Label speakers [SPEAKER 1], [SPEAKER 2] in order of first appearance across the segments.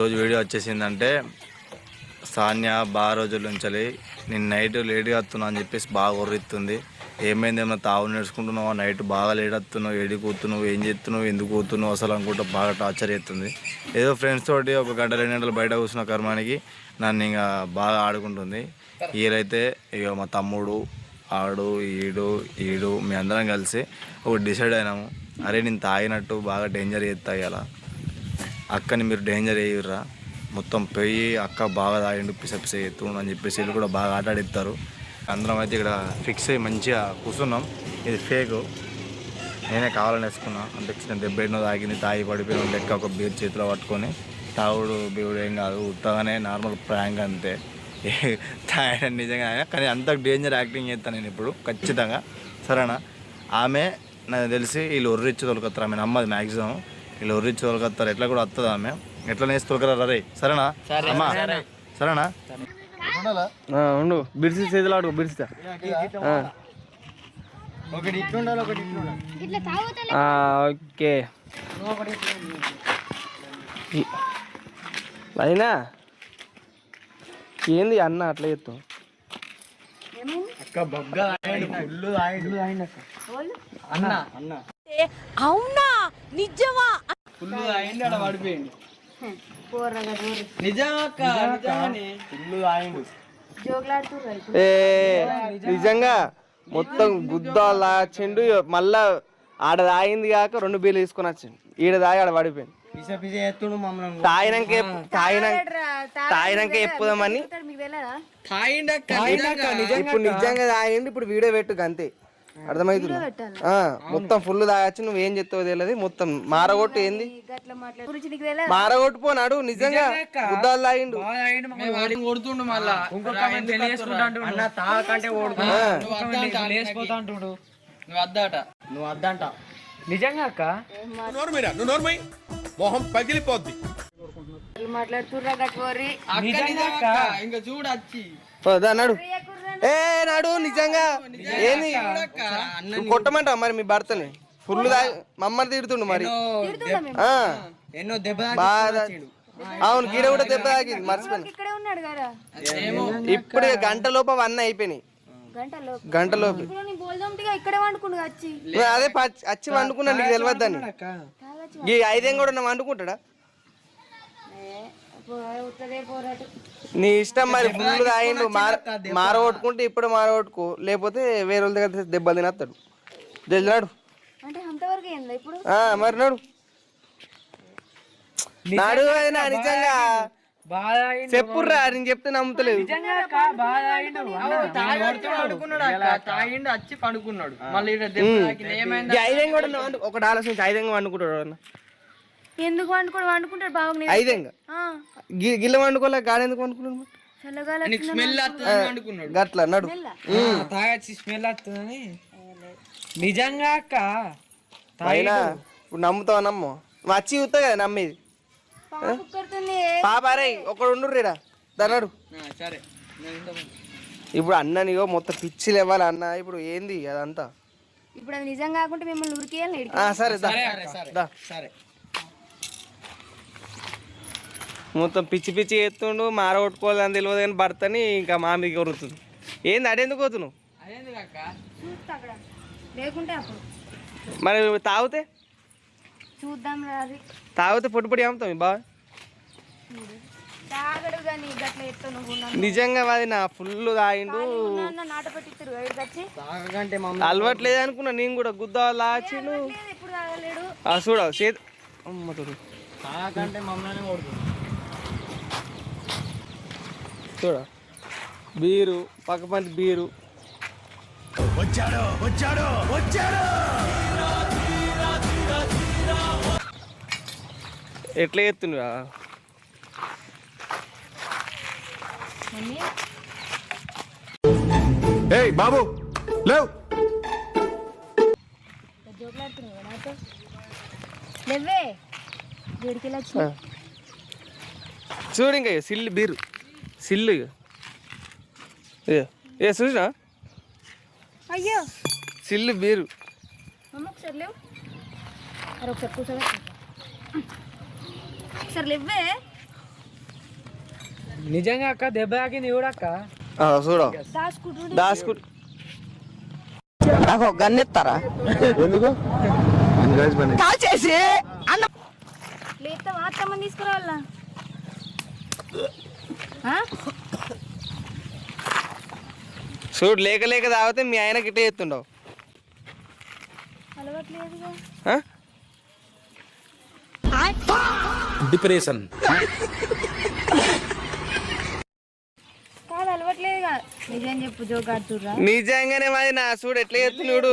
[SPEAKER 1] రోజు వీడియో వచ్చేసిందంటే సాన్య బాగా రోజుల నుంచి నేను నైట్ లేట్గా వస్తున్నా అని చెప్పేసి బాగా ఒర్రిస్తుంది. ఏమైంది, ఏమన్నా తావు నేర్చుకుంటున్నావు, నైట్ బాగా లేట్ వస్తున్నావు, ఏడి కూతున్నావు, ఏం చేస్తున్నావు, ఎందుకు కూతున్నావు అసలు అనుకుంటా బాగా టార్చర్ చేస్తుంది. ఏదో ఫ్రెండ్స్ తోటి 1 గంట 2 గంటలు బయట కూర్చున్న కర్మానికి నన్ను ఇంకా బాగా ఆడుకుంటుంది. ఈరైతే ఇక మా తమ్ముడు ఆడు ఈడు మీ అందరం కలిసి ఒకటి డిసైడ్ అయినాము. అరే నేను తాగినట్టు బాగా డేంజర్ చేస్తాయి అలా అక్కని మీరు డేంజర్ వేయర్రా, మొత్తం పోయి అక్క బాగా తాగిండు పిసపిస ఎత్తుండు అని చెప్పేసి వీళ్ళు కూడా బాగా ఆటాడిస్తారు. అందరం అయితే ఇక్కడ ఫిక్స్ అయ్యి మంచిగా కూర్చున్నాం. ఇది ఫేకు, నేనే కావాలని వేసుకున్నా. అనిపించిన 70 తాగింది, తాగి పడిపోయిన లెక్క ఒక బీర్ చేతిలో పట్టుకొని తాగుడు బీవుడు ఏం కాదు, ఉత్తగానే నార్మల్ ప్రాంక్ అంతే. తాగడం నిజంగా కానీ అంత డేంజర్ యాక్టింగ్ చేస్తాను నేను ఇప్పుడు ఖచ్చితంగా. సరేనా, ఆమె నాకు తెలిసి వీళ్ళు ఒర్రిచ్చి తొలకొస్తారు, ఆమె నమ్మది మ్యాక్సిమం. వీళ్ళు ఒర్రిచ్చి తొలకొస్తారు, ఎట్లా కూడా వస్తుంది ఆమె, ఎట్లా నేసి తొలకరా రే. సరేనా అమ్మా, సరేనా
[SPEAKER 2] ఉండు బిడిసి చేతులు ఆడు బిడిస్తా. ఓకే అయినా ఏంది అన్న అట్లా చెప్తావు?
[SPEAKER 3] అవునా నిజమా?
[SPEAKER 2] పడిపోయింది నిజంగా మొత్తం గుద్దాలా చెండు. మళ్ళా ఆడ తాగింది కాక 2 బీర్లు తీసుకొని వచ్చిండు. ఈడ తాగి ఆడ పడిపోయింది. తాగినాక చెప్పుదామని ఇప్పుడు నిజంగా తాగిండు. ఇప్పుడు వీడియో పెట్టు అంతే, అర్థమవుతుంది. మొత్తం ఫుల్ తాగచ్చు, నువ్వు ఏం చెప్తావు తెలియదు. మొత్తం మారగొట్టు ఏంది మారగొట్టుపోనాడు. నిజంగా గుద్దాలు తాగిండు.
[SPEAKER 4] నిజంగా అక్క మొహం పగిలిపోద్ది.
[SPEAKER 2] నడు నాడు నిజంగా ఏంది కొట్టమంటా మరి మీ భర్తని? ఫుల్ మమ్మల్ని తిడుతుండు మరి. అవును, గీడ కూడా దెబ్బ తాకింది, మర్చిపోయింది. ఇప్పుడు గంటలోపు అవన్నీ అయిపోయినాయి. గంటలోపు అదే వచ్చి వండుకున్నా, నీకు తెలియద్దని. ఈ 5 కూడా నువ్వు వండుకుంటాడా? నీ ఇష్టం మరి. ఫుల్ తాగిండు, మారగొట్టుకుంటే ఇప్పుడు మారగొట్టుకో, లేకపోతే వేరే వాళ్ళ దగ్గర దెబ్బలు తినేస్తాడు. నాడు మరి నాడు నాడు అయినా నిజంగా చెప్పుర్రా, నేను చెప్తే నమ్ముతలేదు. 5 కూడా ఒకటి ఆలోచించి 5 వండుకుంటాడు.
[SPEAKER 3] ఎందుకు వండుకుంటాడు బాగుంది.
[SPEAKER 2] 5 గిల్ల వండుకోలే, గాలి ఎందుకు వండుకున్నాడు? గట్లా నడు
[SPEAKER 4] తాగచ్చి స్మెల్ వస్తుందని. నిజంగా అక్క
[SPEAKER 2] అయినా ఇప్పుడు నమ్ముతావు? నమ్ము, వచ్చి చూస్తావు కదా నమ్మేది. పాపారే ఒకడు ఉండుర్రేడా దన్నాడు. ఇప్పుడు అన్ననిగో మొత్తం పిచ్చి లేవాలి అన్న. ఇప్పుడు ఏంది అదంతా?
[SPEAKER 3] ఇప్పుడు అది నిజం కాకుంటే మిమ్మల్ని ఉరికేయాలి.
[SPEAKER 2] సరే సరే మొత్తం పిచ్చి పిచ్చి ఎత్తుండు. మారగొట్టుకోవాలని తెలియదు కానీ భర్తని ఇంకా మామికి కొరుతుంది. ఏంది అడేందుకు పోతున్నావు? మరి తాగితే
[SPEAKER 3] చూద్దాం,
[SPEAKER 2] తాగితే పొడి పొడి అమ్ముతాం బాగా. నిజంగా అది నా ఫుల్ తాగిండు. అలవాట్లేదు అనుకున్నా నేను కూడా. గుద్దా లాచిండు చూడ చేతి చూడ బీరు పక్క పంచి బీరు. ఎట్లా ఎత్తుండ్రా?
[SPEAKER 4] ఏయ్ బాబు లేవు.
[SPEAKER 2] చూడు ఇంకా సిల్లు బీరు సిల్లు చూసినా
[SPEAKER 3] అయ్యో
[SPEAKER 2] సిల్లు బీరు.
[SPEAKER 3] ఒకసారి లేవు, ఒకసారి కూర్చోవే, ఒకసారి లేవే.
[SPEAKER 4] నిజంగా అక్క దెబ్బ తాకింది చూడక్క.
[SPEAKER 2] చూడు
[SPEAKER 3] దాచుకుంటుండే
[SPEAKER 2] దాసుకుంటు నాకు గన్నెత్తారా కాల్ చేసి అన్న
[SPEAKER 3] లేకపోతే వాస్తవం తీసుకురావాలా
[SPEAKER 2] చూడు లేక లేక తాగితే మీ ఆయన గిట్ట చేస్తుండవు
[SPEAKER 3] అలవాట్లేదుగా.
[SPEAKER 4] డిప్రెషన్.
[SPEAKER 3] కాదు అలవాట్లేదుగా. నిజం చెప్పు జోగాడుతుర్రా.
[SPEAKER 2] నిజంగానే మరి నా చూడు ఎట్లా చేస్తుండు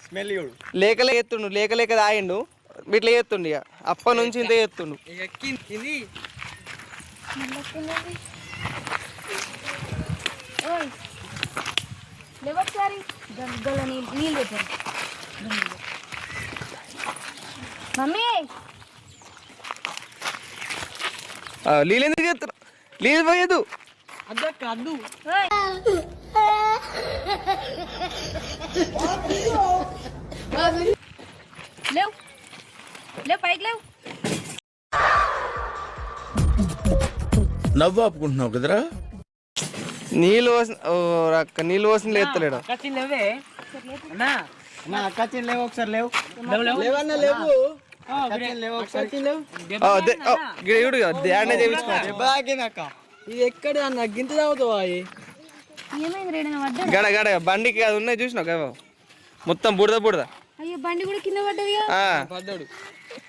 [SPEAKER 1] స్మెల్ చూడు.
[SPEAKER 2] లేక లేక ఎత్తుండు లేక లేక తాగిండు ఇట్లా చేస్తుండు ఇక అప్పటి నుంచి ఇంత చేస్తుండు
[SPEAKER 3] ఓయ్ లేవచ్చారి గగ్గల నీళ్ళు పెట్టారు. మమ్మీ
[SPEAKER 2] నీళ్ళు ఎందుకు చేస్తారు నీళ్ళు పోయేదు
[SPEAKER 3] ఓయ్. లేవు లేవు పైకి లేవు.
[SPEAKER 5] నవ్వు ఆపుకుంటున్నావు కదరా.
[SPEAKER 2] నీళ్ళు పోసిన రక్క నీళ్ళు పోసిన లేస్తలేడు
[SPEAKER 4] లేవే అన్నా.
[SPEAKER 1] లేవు ఒకసారి లేవు.
[SPEAKER 2] చూడు ధ్యానం చేయించుకో
[SPEAKER 4] ఇది ఎక్కడ అన్న గింత తాగుతావా?
[SPEAKER 3] ఏమైంది రేడన పడ్డా?
[SPEAKER 2] గడ గడ బండికి అది ఉన్నాయి చూసినావు కదా మొత్తం బుడద బుడద
[SPEAKER 3] అయ్యో బండి కూడా కింద పడ్డదిగా.
[SPEAKER 4] పడ్డాడు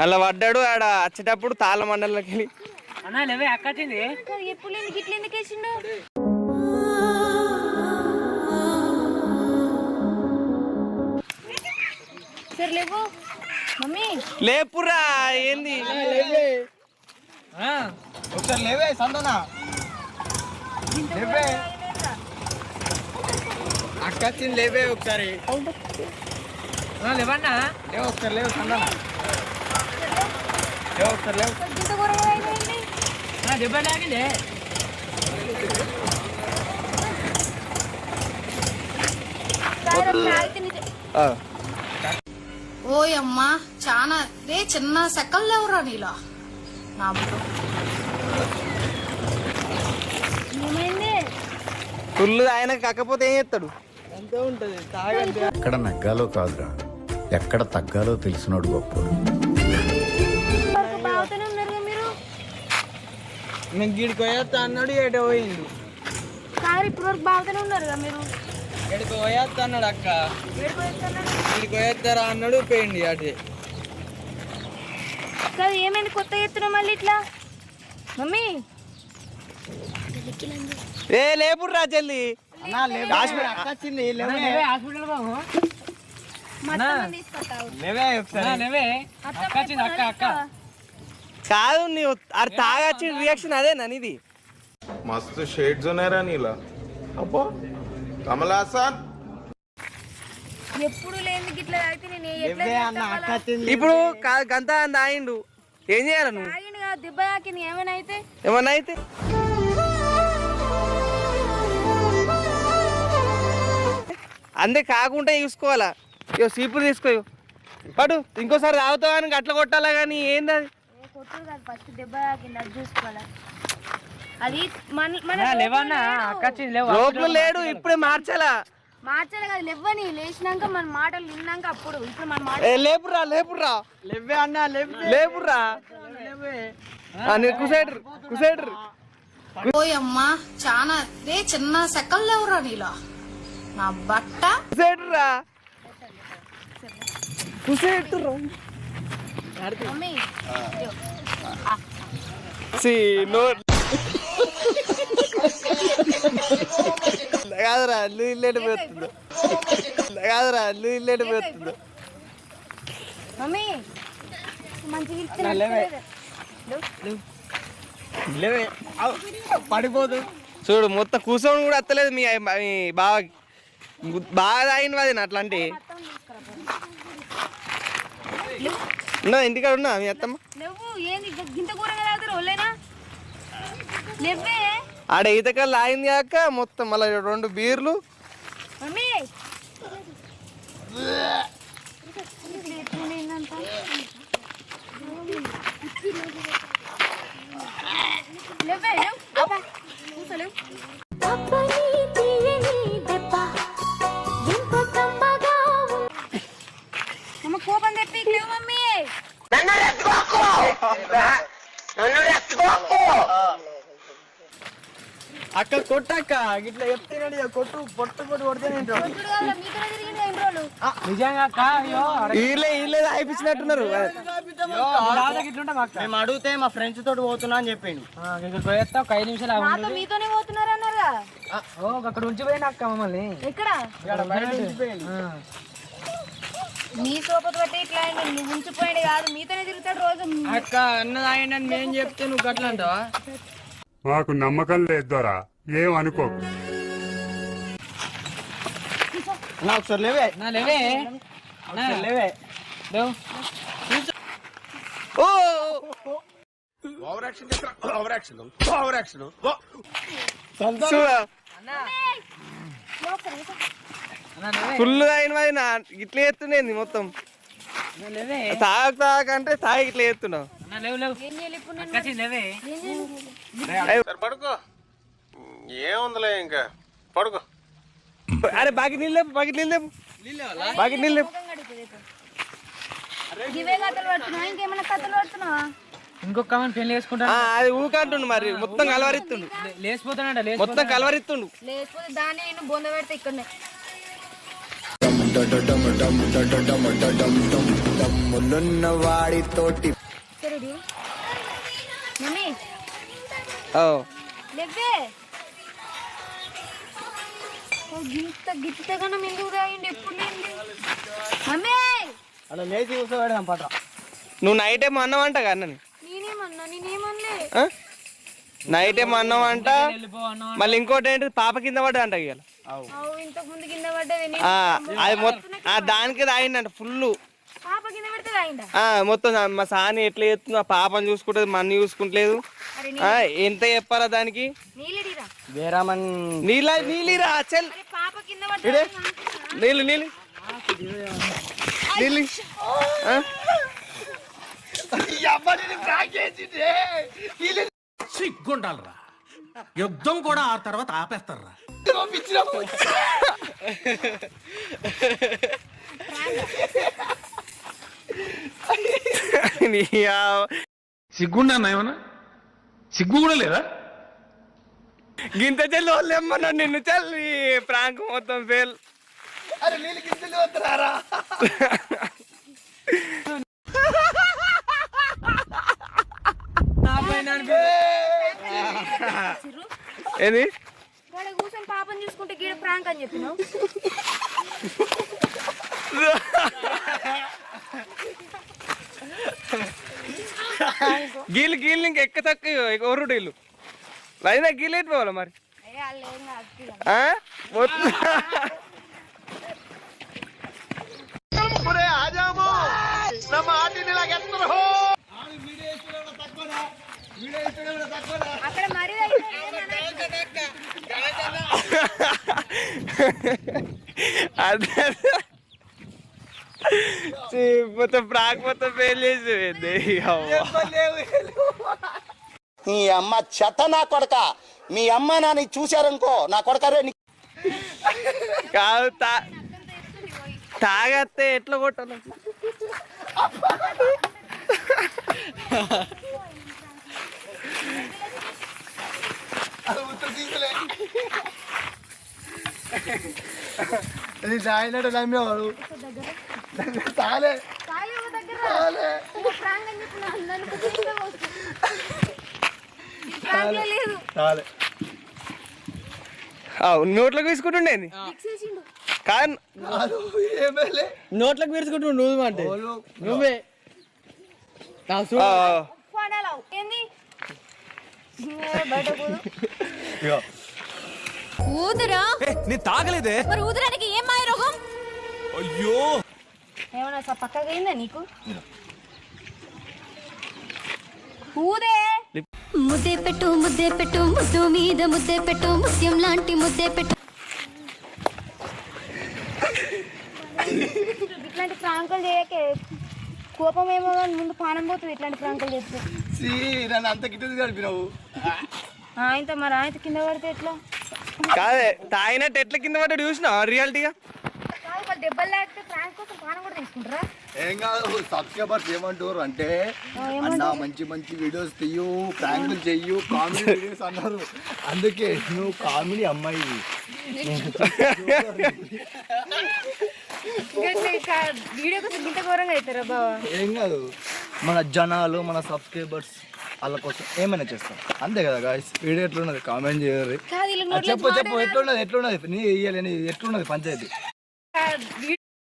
[SPEAKER 2] అలా పడ్డాడు ఆడ వచ్చేటప్పుడు తాళ్ళ మండలంలోకి వెళ్ళి
[SPEAKER 4] అన్నా లేవే అక్క వచ్చింది.
[SPEAKER 3] ఎప్పుడు లేని గిట్ల ఎందుకు వేసిండు? సరే లేవు మమ్మీ.
[SPEAKER 2] లేపురా ఏంది
[SPEAKER 1] ఒకసారి లేవే సందనా. లేవే అక్క వచ్చింది లేవే ఒకసారి.
[SPEAKER 4] లేవన్నా
[SPEAKER 1] లేవు ఒకసారి లేవు సందనా. లేవు ఒకసారి లేవు.
[SPEAKER 3] ఇంత ఘోరంగా అయిపోయింది.
[SPEAKER 4] దెబ్బ తాకిందే.
[SPEAKER 6] ఓయమ్మా చాలా రే చిన్న సెకల్ లేవురా నీలా నా
[SPEAKER 3] ఏమైంది?
[SPEAKER 2] ఫుల్ ఆయన కాకపోతే ఏం చేస్తాడు
[SPEAKER 5] ఎక్కడ నగ్గాలో కాదురా, ఎక్కడ తగ్గాలో తెలిసినోడు గొప్పోడు.
[SPEAKER 3] బాగుతూనే ఉన్నారుగా మీరు.
[SPEAKER 2] నేను గిడికి పోయేస్తా అన్నాడు ఏటో పోయిండు
[SPEAKER 3] కారు ఇప్పుడు వరకు బాగుతూనే ఉన్నారుగా మీరు.
[SPEAKER 2] ఎడికి పోయేస్తా అన్నాడు అక్క
[SPEAKER 3] ఏడుకోవచ్చన్నాడు.
[SPEAKER 2] గిడికి పోయేస్తారా అన్నాడు పోయింది అటు
[SPEAKER 3] కాదు ఏమైంది కొత్త ఎత్తున మళ్ళీ ఇట్లా? మమ్మీ
[SPEAKER 2] ఏ లేపుర్రా జల్ది
[SPEAKER 1] వచ్చింది
[SPEAKER 4] హాస్పిటల్ బాబు.
[SPEAKER 3] మా అత్తమ్మని తీసుకొస్తావు.
[SPEAKER 1] లేవే ఒకసారి.
[SPEAKER 4] లేవే అక్క వచ్చింది. అక్క అక్క
[SPEAKER 2] కాదు నీ అది తాగొచ్చిన రియాక్షన్ అదేనా నీది
[SPEAKER 7] मस्त शेड्स ఉన్నాయి రా నీలా. అబ్బో కమల్ హాసన్
[SPEAKER 3] ఎప్పుడు లేని గిట్లా తాగితే నేను ఎట్లా
[SPEAKER 1] లేవే అన్న అక్క వచ్చింది.
[SPEAKER 2] ఇప్పుడు గంత తాగిండు ఏం చేయాలి నువ్వు
[SPEAKER 3] తాగిండు కదా దెబ్బ తాకింది ఏమైనా అయితే.
[SPEAKER 2] ఏమన్నా అయితే అంతే కాకుండా చూసుకోవాలా ఇగో సీపులు తీసుకో పడు ఇంకోసారి తాగుతావు అని అట్లా కొట్టాలా కానీ ఏంది అది
[SPEAKER 3] కొట్టుడు కాదు ఫస్ట్ దెబ్బ తాకింది అది చూసుకోవాలి. అది మన
[SPEAKER 4] లేవన్నా అక్క వచ్చింది. లేవు
[SPEAKER 2] లోపల లేడు ఇప్పుడే మార్చాలా
[SPEAKER 3] మార్చాలి కదా లేవని లేచినాక మన మాటలు విన్నాక అప్పుడు ఇప్పుడు మన మాట
[SPEAKER 2] లేపురా లేపురా
[SPEAKER 1] లేవే అన్న లేవే.
[SPEAKER 2] లేపురా కుసేటర్ కుసేటర్
[SPEAKER 6] ఓయమ్మా చాలా రే చిన్న సెకల్ లేవురా నీలా నా బట్ట
[SPEAKER 2] కుసేటర్రా కుసేటర్
[SPEAKER 3] మమ్మీ
[SPEAKER 2] కాదురా నీళ్ళేటి పోతుంది కాదురా నీళ్ళేటి పోతుంది
[SPEAKER 3] మమ్మీ మంచిగా
[SPEAKER 1] లేవే పడిపోదు.
[SPEAKER 2] చూడు మొత్తం కూర్చొని కూడా వస్తలేదు మీ బాగా బాగా తాగిన అది అట్లాంటి ఉన్నా ఇంటికాడ ఉన్నా మీ అత్తమ్మ
[SPEAKER 3] లేవు ఏంది గింత కూరగా తాగుతారు వాళ్ళైనా లేవే
[SPEAKER 2] ఆడ ఈతకాలు తాగింది కాక మొత్తం మళ్ళీ 2 బీర్లు
[SPEAKER 3] మమ్మీ లేవే అసలు అమ్మ కోపం తెప్పి లేవు మమ్మీ.
[SPEAKER 2] అక్క కొట్టక్క ఇట్లా చెప్తున్నాడు కొట్టు పొట్టు కొట్టు కొడితే
[SPEAKER 3] కొట్టుడు కాదురా, మీతోనే తిరిగింది ఎన్ని రోజులు.
[SPEAKER 4] నిజంగా అక్క అయ్యో
[SPEAKER 2] వీళ్ళే అయిపించినట్టున్నారు
[SPEAKER 4] ఇట్లుంటాం అక్క
[SPEAKER 2] మేము అడిగితే మా ఫ్రెండ్స్ తోటి పోతున్నా అని చెప్పిండు
[SPEAKER 4] ఇక్కడ పోయేస్తా ఒక 5 నిమిషాలు ఆగు.
[SPEAKER 3] నాతో మీతోనే పోతున్నారు అన్నారా?
[SPEAKER 4] ఓ అక్కడ ఉంచిపోయిన అక్క మమ్మల్ని
[SPEAKER 3] ఎక్కడ మీ సోపతి బట్టి ఇట్లా అయింది. నువ్వు ఉంచిపోయింది కాదు, మీతోనే తిరుగుతాడు రోజు.
[SPEAKER 2] అక్క అన్నది ఆయన మేము చెప్తే నువ్వు గట్ల అంటావా
[SPEAKER 8] మాకు నమ్మకం లేదు దొరా ఏం అనుకోకు
[SPEAKER 2] నా ఒకసారి లేవే
[SPEAKER 4] నా లేవే
[SPEAKER 2] లేవే
[SPEAKER 4] లేవు
[SPEAKER 2] ఓ ఫుల్ అయిన నా ఇట్లా ఎత్తుండేది మొత్తం
[SPEAKER 4] లేవే
[SPEAKER 2] తాగకంటే తాగి ఇట్లా ఎత్తున్నావు
[SPEAKER 4] అన్న లేవు లేవు
[SPEAKER 3] ఏం చేయాలి ఇప్పుడు నేను?
[SPEAKER 4] అక్క లేవే
[SPEAKER 3] ఏం చేయాలి?
[SPEAKER 7] పడుకో ఏముందిలే ఇంకా పడుకో.
[SPEAKER 2] అరే బాకి నీళ్ళు లేపు బాకి నీళ్ళు లేపు బాకి నీళ్ళు లేపు
[SPEAKER 3] ముఖం కడుగుతుంది ఇప్పుడు. ఇవే కథలు పడుతున్నావా? ఇంకేమైనా కథలు పడుతున్నావా?
[SPEAKER 4] ఇంకొక కామన్ పెళ్లి చేసుకుంటా
[SPEAKER 2] అది ఊకంటుండు మరి మొత్తం కలవరిస్తుండు
[SPEAKER 4] లేచిపోతానంట
[SPEAKER 2] మొత్తం కలవరిస్తుండు
[SPEAKER 3] లేకపోతే దాన్ని నేను బొంద పెడితే ఇక్కడనే.
[SPEAKER 5] వాడితోటి
[SPEAKER 3] సరే మమ్మీ లేవే. గిత్తగా ఎందుకు రాయండి ఎప్పుడు లేండి మమ్మీ.
[SPEAKER 2] అలా లేచి కూర్చోబెడదాం పట్ల నువ్వు నైట్ ఏమో అన్నావంట కదా అన్నని
[SPEAKER 3] నేనేమనలే.
[SPEAKER 2] నైట్ ఏమో అన్నావంట మళ్ళీ ఇంకోటి ఏంటి పాప కింద పడ్డా అంట ఇవాళ
[SPEAKER 3] ఇంతకు ముందు కింద పడ్డది.
[SPEAKER 2] అది మొత్తం దానికి తాగిందంట ఫుల్
[SPEAKER 3] పాప కింద పెడితే రాయిందా?
[SPEAKER 2] మొత్తం మా సాని ఎట్లా చేస్తుంది ఆ పాపని చూసుకుంటుంది మన్ని చూసుకుంటలేదు ఎంత చెప్పాలా దానికి
[SPEAKER 3] నీళ్ళడిరా.
[SPEAKER 2] నీళ్ళిరా చెల్
[SPEAKER 3] పాప కింద పడ్డ
[SPEAKER 2] నీళ్ళు నీళ్ళు నీళ్ళు
[SPEAKER 9] సిగ్గుండాలరా యుద్ధం కూడా ఆ తర్వాత ఆపేస్తారా సిగ్గుండా ఏమన్నా సిగ్గు కూడా లేదా
[SPEAKER 2] గింత చెల్లి వాళ్ళు ఏమన్నా నిన్ను చల్లి ప్రాంక్ మొత్తం ఫెయిల్ ఏది
[SPEAKER 3] వాడు కూర్చొని పాపని చూసుకుంటే గీడ ప్రాంక్ అని చెప్పినావు.
[SPEAKER 2] గీళ్ళు గీళ్ళు ఇంక ఎక్క తక్కువ ఒరుడు ఇల్లు అయినా గీళ్ళు ఎట్టుకోవాలి మరి
[SPEAKER 3] అక్కడ మరీ
[SPEAKER 2] మొత్తం ప్రాక్ మొత్తం ఫెయిల్ చేసి
[SPEAKER 10] మీ అమ్మ చెత్త నా కొడక మీ అమ్మ నాని చూశారనుకో నా కొడకరే
[SPEAKER 2] కాదు తాగత్తే ఎట్లా కొట్టాను
[SPEAKER 10] అది తాగినట్టు నమ్మేవాడు తాలే
[SPEAKER 3] లేదు.
[SPEAKER 2] నోట్లోకి తీసుకుంటుండే కాదు నోట్లోకి తీసుకుంటుండు నువ్వు అంటే నువ్వే
[SPEAKER 3] ఏంది బయట ఊదురా
[SPEAKER 9] నీ తాగలేదే
[SPEAKER 3] మరి ఊదరానికి ఏం మాయ రోగం?
[SPEAKER 9] అయ్యో
[SPEAKER 3] ఏమన్నా పక్కగా అయిందా నీకు? ఊదే
[SPEAKER 11] ముద్దే పెట్టు ముద్దు మీద ముద్దే పెట్టు ముత్యం లాంటి ముద్దే పెట్టు.
[SPEAKER 3] ఇట్లాంటి ప్రాంకులు చేయకే కోపం ఏమో ముందు పానం పోతుంది. ఇట్లాంటి ప్రాంకులు చేస్తే
[SPEAKER 10] నన్ను అంత గిట్టది గడిపినావు
[SPEAKER 3] ఆయనతో మరి ఆయన కింద పడితే ఎట్లా?
[SPEAKER 2] కాదే తాగినట్టు ఎట్లా కింద పడ్డాడు చూసినా రియాలిటీగా?
[SPEAKER 3] కాదు వాళ్ళు దెబ్బలు లేకపోతే ప్రాంక్ కోసం ప్రాణం కూడా తీసుకుంటారా?
[SPEAKER 10] ఏం కాదు, సబ్స్క్రైబర్స్ ఏమంటారు అంటే అన్న మంచి మంచి వీడియోస్ తీయు, ప్రాంకులు చెయ్యు, కామెడీ వీడియోస్ అన్నారు. అందుకే నువ్వు కామెడీ అమ్మాయి.
[SPEAKER 3] వీడియో కోసం ఇంత ఘోరంగా అవుతారా బావా?
[SPEAKER 10] ఏం కాదు, మన జనాలు మన సబ్స్క్రైబర్స్ వాళ్ళ కోసం ఏమైనా చేస్తాం, అంతే కదా గాయస్. వీడియో ఎట్లున్నది కామెంట్ చేయరు. చెప్పు ఎట్లున్నది నీ ఇయ్యాలని ఎట్లున్నది పంచాయతీ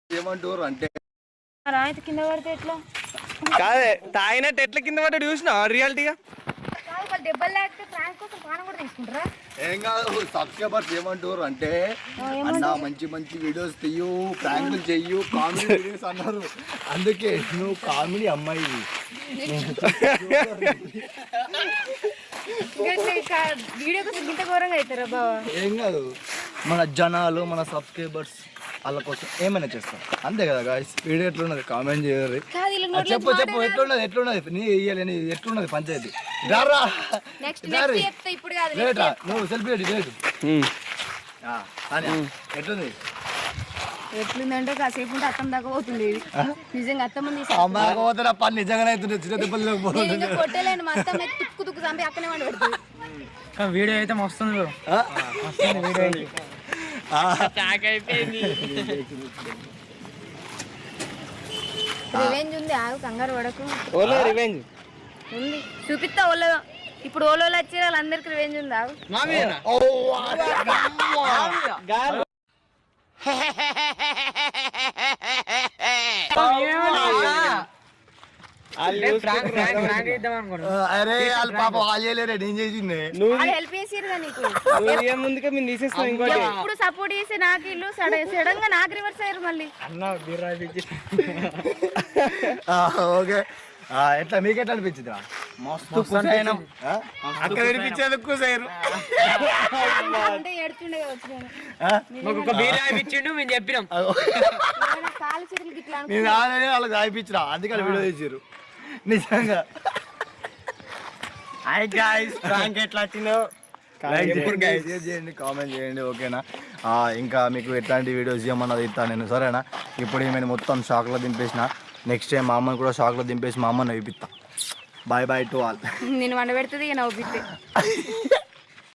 [SPEAKER 10] ఏమంటారు అంటే
[SPEAKER 3] మరి ఆయన కింద పడితే ఎట్లా?
[SPEAKER 2] కాదే తాగినట్టు ఎట్లా కింద పడ్డాడు చూసినా రియాలిటీగా?
[SPEAKER 3] కాదు వాళ్ళు దెబ్బలు లేకపోతే ప్రాంక్ కోసం ప్రాణం కూడా తీసుకుంటారా?
[SPEAKER 10] ఏం కాదు, సబ్స్క్రైబర్స్ ఏమంటారు అంటే అన్న మంచి మంచి వీడియోస్ తీయు, ప్రాంకులు చెయ్యు, కామెడీ వీడియోస్ అన్నారు. అందుకే నువ్వు కామెడీ అమ్మాయి.
[SPEAKER 3] వీడియో కోసం ఇంత ఘోరంగా అవుతారా బావా?
[SPEAKER 10] ఏం కాదు, మన జనాలు మన సబ్స్క్రైబర్స్ వాళ్ళ కోసం ఏమైనా చేస్తాం, అంతే కదా గాయస్. వీడియో ఎట్లున్నది కామెంట్ చేయరు. చెప్పు ఎట్లున్నది నీ ఇయ్యాలని ఎట్లున్నది పంచాయతీ రారా.
[SPEAKER 3] ఇప్పుడు కాదు
[SPEAKER 10] లేటా నువ్వు సెల్ఫీ లేదు ఎట్లుంది?
[SPEAKER 3] ఎట్లుందంటే కాసేపు ఉంటే అత్తం దాకా పోతుంది. నిజంగా అత్తమ్మ
[SPEAKER 10] అమ్మాయి పోతారా పని నిజంగానే అవుతుంది. చిన్న దెబ్బలు
[SPEAKER 3] కొట్టలేను, మా అత్తమ్మ తుక్కు తుక్కు చంపి అక్కనే వండి పెడుతుంది.
[SPEAKER 4] వీడియో అయితే మస్తుంది బ్రో. వీడియో అయితే
[SPEAKER 3] రివెంజ్ ఉంది, ఆగు కంగారు పడకు.
[SPEAKER 2] ఓలో రివెంజ్
[SPEAKER 3] ఉంది, చూపిస్తా. ఓలో ఇప్పుడు ఓలోలో వచ్చే వాళ్ళందరికి రివెంజ్ ఉంది, ఆగు.
[SPEAKER 10] అరే వాళ్ళు పాప వాళ్ళేలేరే నేను చేసిందే.
[SPEAKER 3] వాళ్ళు హెల్ప్ చేసిరుగా నీకు.
[SPEAKER 2] ముందుకే మేము తీసేస్తాం. ఇంకోటి
[SPEAKER 3] ఎప్పుడు సపోర్ట్ చేసి నాకు ఇల్లు సడన్ గా నాకు రివర్స్ అయ్యారు మళ్ళీ.
[SPEAKER 10] ఓకే, ఎట్లా మీకు ఎట్లా అనిపించింది? మస్తు అక్కడ అనిపించేది కూసారు.
[SPEAKER 3] అంటే ఏడుతుండే
[SPEAKER 4] ఒక బీర్ ఆపించిండు, మేము చెప్పినాం.
[SPEAKER 3] కాలు చేతులకి ఇట్లా
[SPEAKER 10] నేను ఆల్రెడీ వాళ్ళకి రాయిపించిన, అందుకని వీడియో చేసారు నిజంగా. హాయ్ గాయ్స్, ప్రాంక్ ఎట్లా వచ్చిందో షేర్ చేయండి, కామెంట్ చేయండి, ఓకేనా? ఇంకా మీకు ఎట్లాంటి వీడియోస్ చేయమన్నది ఇస్తాను నేను, సరేనా? ఇప్పుడు నేను మొత్తం షాక్లో దింపేసిన. నెక్స్ట్ టైం మా అమ్మని కూడా షాక్లో దింపేసి మా అమ్మని నవ్విపిస్తా. Bye bye to all.
[SPEAKER 3] నేను వండ పెడుతుంది నవ్వుపిస్తే.